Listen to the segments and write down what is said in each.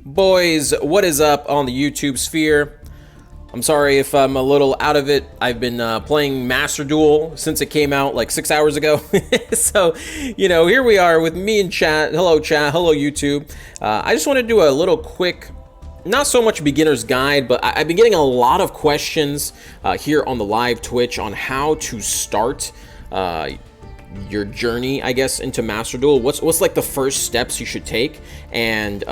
Boys, what is up on the YouTube sphere? I'm sorry if I'm a little out of it. I've been playing Master Duel since it came out like 6 hours ago. So, here we are with me and chat. Hello, chat. Hello, YouTube. I just want to do a little quick, not so much beginner's guide, but I've been getting a lot of questions here on the live Twitch on how to start your journey, I guess, into Master Duel. What's like the first steps you should take? And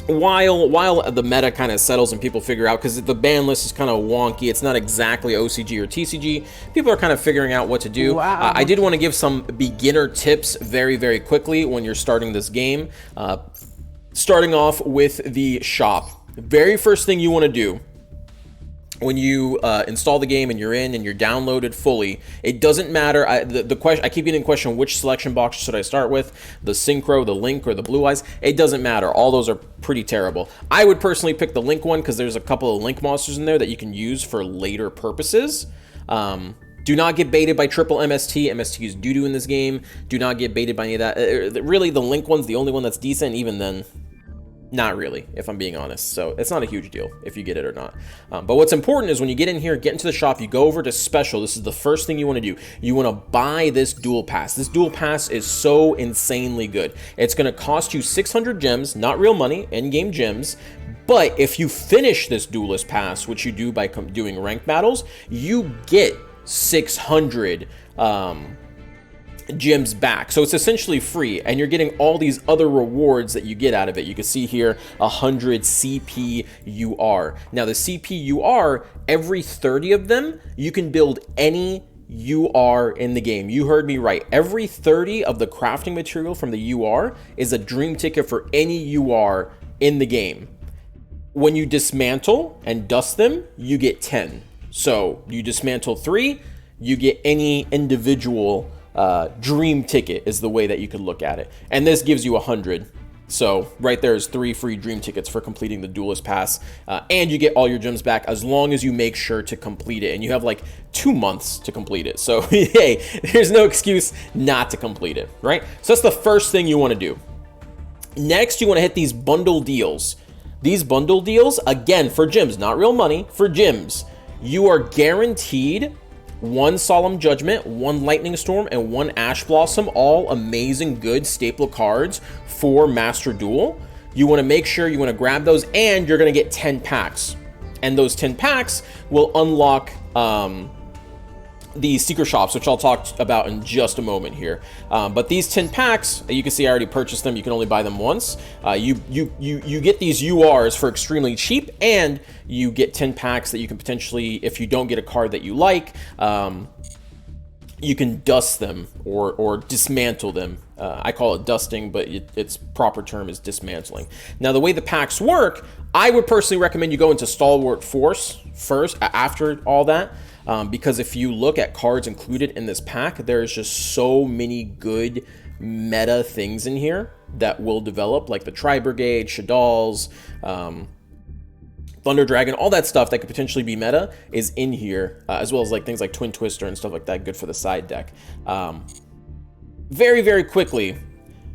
while the meta kind of settles and people figure out, because the ban list is kind of wonky, it's not exactly OCG or TCG, people are kind of figuring out what to do. Wow. I did want to give some beginner tips very, very quickly when you're starting this game. Starting off with the shop. Very first thing you want to do when you install the game and you're in and you're downloaded fully, it doesn't matter. The question, I keep getting the question, which selection box should I start with? The Synchro, the Link, or the Blue Eyes? It doesn't matter. All those are pretty terrible. I would personally pick the Link one because there's a couple of Link monsters in there that you can use for later purposes. Do not get baited by triple MST. MST is doo-doo in this game. Do not get baited by any of that. Really, the Link one's the only one that's decent. Even then, not really, if I'm being honest. So it's not a huge deal if you get it or not. But what's important is when you get in here, get into the shop, you go over to special. This is the first thing you want to do. You want to buy this Duel Pass. This Duel Pass is so insanely good. It's going to cost you 600 gems, not real money, in-game gems. But if you finish this Duelist Pass, which you do by doing ranked battles, you get 600 gems back. So it's essentially free, and you're getting all these other rewards that you get out of it. You can see here 100 CPUR. Now the CPUR, every 30 of them, you can build any UR in the game. You heard me right. Every 30 of the crafting material from the UR is a dream ticket for any UR in the game. When you dismantle and dust them, you get 10. So you dismantle 3, you get any individual dream ticket is the way that you could look at it. And this gives you 100. So right there is 3 free dream tickets for completing the Duelist Pass. And you get all your gems back as long as you make sure to complete it. And you have like 2 months to complete it. So hey, there's no excuse not to complete it, right? So that's the first thing you want to do. Next, you want to hit these bundle deals. These bundle deals, again, for gems, not real money, for gems, you are guaranteed 1 Solemn Judgment, 1 Lightning Storm, and 1 Ash Blossom, all amazing, good staple cards for Master Duel. You want to make sure you want to grab those, and you're going to get 10 packs. And those 10 packs will unlock the secret shops, which I'll talk about in just a moment here. But these 10 packs, you can see I already purchased them. You can only buy them once. You get these URs for extremely cheap, and you get 10 packs that you can potentially, if you don't get a card that you like, you can dust them or dismantle them. I call it dusting, but its proper term is dismantling. Now, the way the packs work, I would personally recommend you go into Stalwart Force first, after all that. Because if you look at cards included in this pack, there's just so many good meta things in here that will develop, like the Tri-Brigade, Shadal's, Thunder Dragon, all that stuff that could potentially be meta is in here, as well as like things like Twin Twister and stuff like that, good for the side deck. Very, very quickly,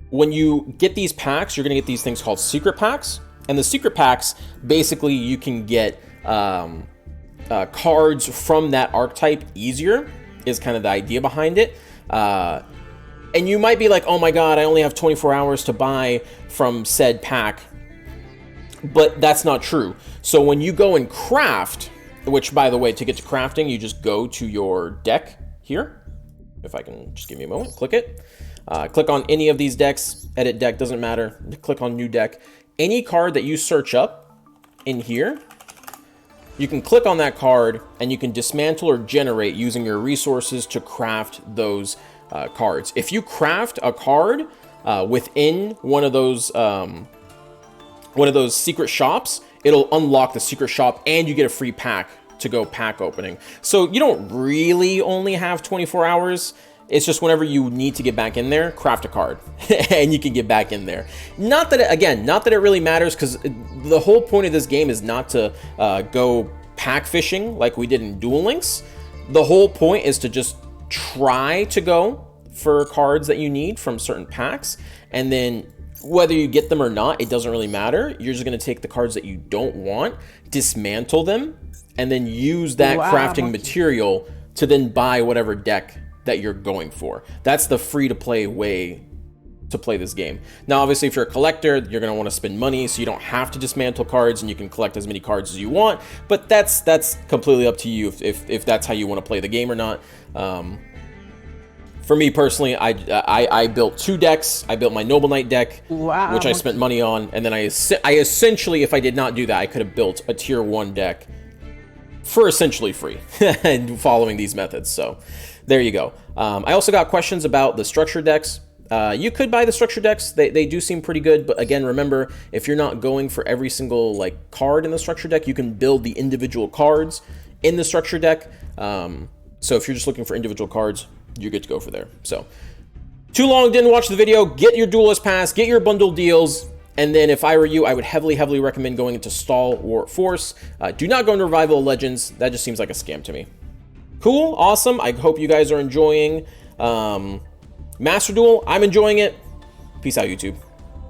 when you get these packs, you're going to get these things called secret packs. And the secret packs, basically, you can get cards from that archetype easier, is kind of the idea behind it. And you might be like, oh my god, I only have 24 hours to buy from said pack. But that's not true. So when you go and craft, which by the way, to get to crafting, you just go to your deck here. If I can just give me a moment, click it. Click on any of these decks, edit deck, doesn't matter. Click on new deck. Any card that you search up in here, you can click on that card and you can dismantle or generate using your resources to craft those cards. If you craft a card within one of those secret shops, it'll unlock the secret shop and you get a free pack to go pack opening. So you don't really only have 24 hours. It's just whenever you need to get back in there, craft a card and you can get back in there. Not that it really matters, because the whole point of this game is not to go pack fishing like we did in Duel Links. The whole point is to just try to go for cards that you need from certain packs, and then whether you get them or not, it doesn't really matter. You're just going to take the cards that you don't want, dismantle them, and then use that crafting material to then buy whatever deck that you're going for. That's the free-to-play way to play this game. Now, obviously, if you're a collector, you're going to want to spend money, so you don't have to dismantle cards, and you can collect as many cards as you want, but that's completely up to you if that's how you want to play the game or not. For me personally, I built 2 decks. I built my Noble Knight deck, which I spent money on, and then I essentially, if I did not do that, I could have built a tier 1 deck for essentially free and following these methods. So there you go. I also got questions about the structure decks. You could buy the structure decks. They do seem pretty good, but again, remember, if you're not going for every single like card in the structure deck, you can build the individual cards in the structure deck. So if you're just looking for individual cards, you're good to go for there. So too long, didn't watch the video. Get your Duelist Pass, get your bundle deals, and then if I were you, I would heavily recommend going into Stalwart Force. Do not go into Revival of Legends. That just seems like a scam to me. Cool, awesome. I hope you guys are enjoying Master Duel. I'm enjoying it. Peace out, YouTube.